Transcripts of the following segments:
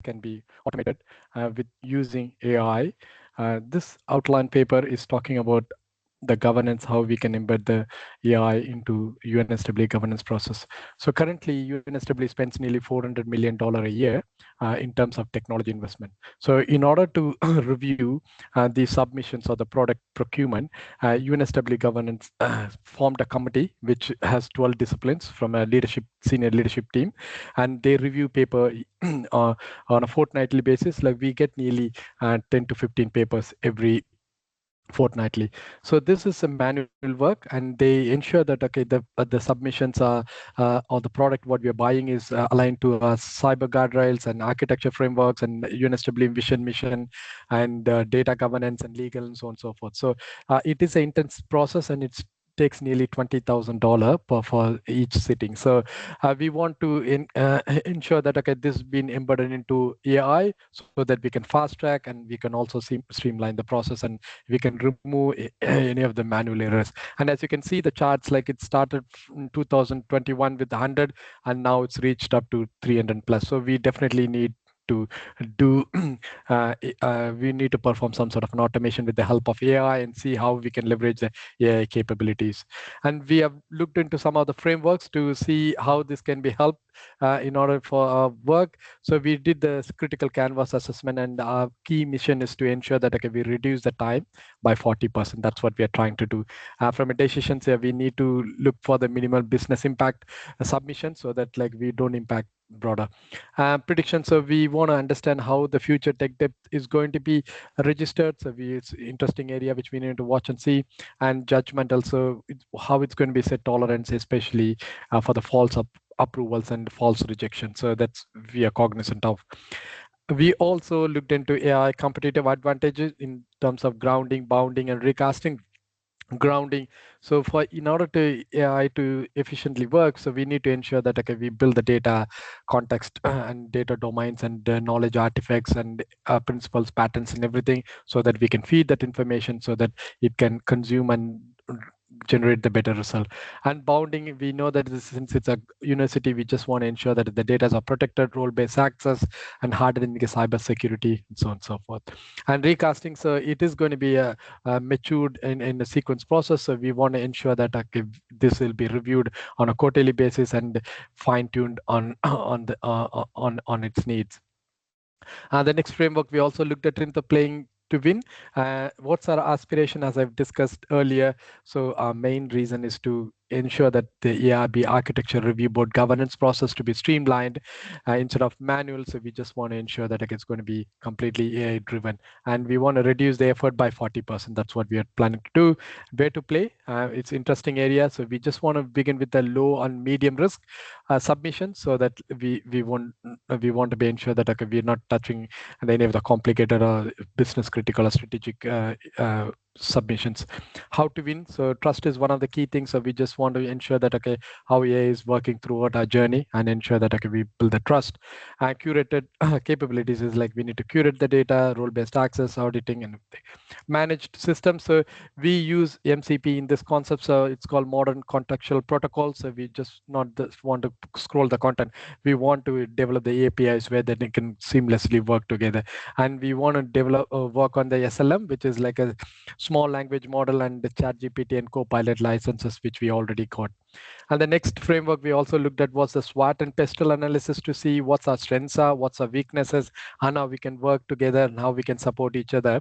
can be automated with using AI. This outline paper is talking about the governance, how we can embed the AI into UNSW governance process. So currently, UNSW spends nearly $400 million a year in terms of technology investment. So in order to review the submissions or the product procurement, UNSW governance formed a committee which has 12 disciplines from a senior leadership team, and they review paper on a fortnightly basis. Like we get nearly 10 to 15 papers every fortnightly. So this is a manual work, and they ensure that the submissions are or the product what we are buying is aligned to cyber guardrails and architecture frameworks and UNSW vision mission and data governance and legal and so on and so forth. So it is an intense process, and it takes nearly $20,000 for each sitting. So we want to ensure that this has been embedded into AI so that we can fast track, and we can also streamline the process, and we can remove any of the manual errors. And as you can see the charts, like it started in 2021 with 100, and now it's reached up to 300 plus. So we definitely need to do we need to perform some sort of an automation with the help of AI and see how we can leverage the AI capabilities. And we have looked into some of the frameworks to see how this can be helped in order for our work. So we did the critical canvas assessment, and our key mission is to ensure that we reduce the time by 40%. That's what we are trying to do. From a decision here, we need to look for the minimal business impact submission so that like we don't impact broader prediction. So we want to understand how the future tech debt is going to be registered. So it's interesting area which we need to watch and see. And judgment also, how it's going to be set tolerance, especially for the false approvals and false rejection. So that's we are cognizant of. We also looked into AI competitive advantages in terms of grounding, bounding, and recasting. Grounding, so for in order to AI to efficiently work, so we need to ensure that we build the data context and data domains and knowledge artifacts and principles, patterns, and everything, so that we can feed that information so that it can consume and generate the better result. And bounding, we know that since it's a university, we just want to ensure that the data are protected, role-based access, and hardening the cyber security, and so on and so forth. And recasting, so it is going to be matured in a sequence process. So we want to ensure that this will be reviewed on a quarterly basis and fine-tuned on its needs. The next framework we also looked at in the playing to win. What's our aspiration, as I've discussed earlier? So our main reason is to ensure that the ERB architecture review board governance process to be streamlined instead of manual. So we just want to ensure that it's going to be completely AI driven, and we want to reduce the effort by 40%. That's what we are planning to do. Where to play? It's interesting area. So we just want to begin with the low and medium risk submission, so that we want to be ensure that we're not touching any of the complicated or business critical or strategic submissions. How to win? So trust is one of the key things. So we just want to ensure that how AI is working throughout our journey and ensure that we build the trust. Curated capabilities is like we need to curate the data, role-based access, auditing, and managed systems. So we use MCP in this concept. So it's called modern contextual protocol. So we just not just want to scroll the content. We want to develop the APIs where they can seamlessly work together. And we want to develop work on the SLM, which is like a small language model, and the ChatGPT and Copilot licenses, which we already got. And the next framework we also looked at was the SWOT and pestle analysis to see what's our strengths are, what's our weaknesses, and how we can work together and how we can support each other.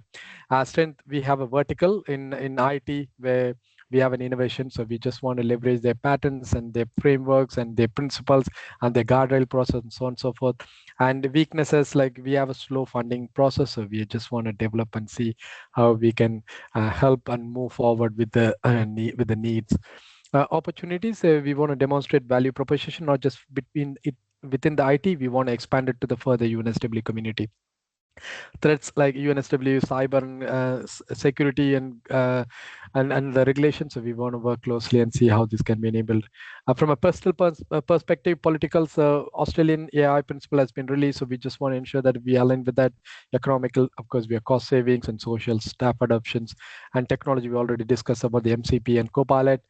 Strength, we have a vertical in IT where we have an innovation. So we just want to leverage their patterns and their frameworks and their principles and their guardrail process and so on and so forth. And weaknesses, like we have a slow funding process. So we just want to develop and see how we can help and move forward with the needs. Opportunities, we want to demonstrate value proposition, not just within the IT, we want to expand it to the further UNSW community. Threats like UNSW cyber and security and the regulations. So we want to work closely and see how this can be enabled. From a personal perspective, political, so Australian AI principle has been released. So we just want to ensure that we align with that. Economical, of course, we have cost savings and social staff adoptions, and technology. We already discussed about the MCP and Copilot.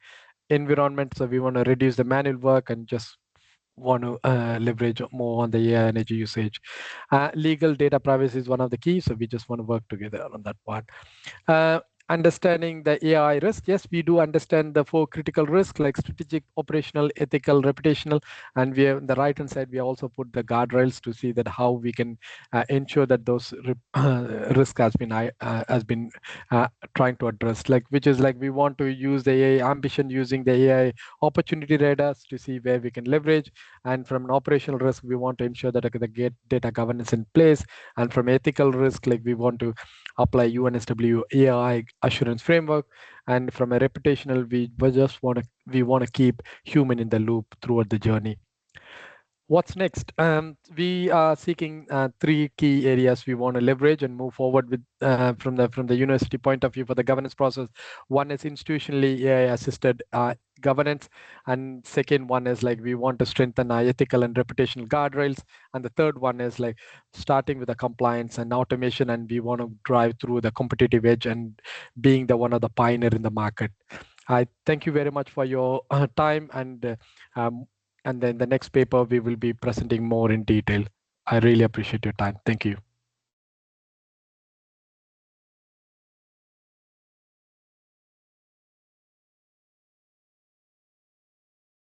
Environment, so we want to reduce the manual work and just want to leverage more on the AI energy usage. Legal data privacy is one of the keys, so we just want to work together on that one. Uh, Understanding the AI risk, yes, we do understand the four critical risks like strategic, operational, ethical, reputational, and we have on the right hand side we also put the guardrails to see that how we can ensure that those risk has been trying to address, like which is like we want to use the AI ambition using the AI opportunity radars to see where we can leverage, and from an operational risk we want to ensure that the get data governance in place, and from ethical risk like we want to apply UNSW AI assurance framework, and from a reputational we want to keep human in the loop throughout the journey. What's next? We are seeking three key areas we want to leverage and move forward with from the university point of view for the governance process. One is institutionally AI assisted governance, and second one is like we want to strengthen our ethical and reputational guardrails, and the third one is like starting with the compliance and automation, and we want to drive through the competitive edge and being the one of the pioneer in the market. I thank you very much for your time, um, and then the next paper we will be presenting more in detail. I really appreciate your time. Thank you.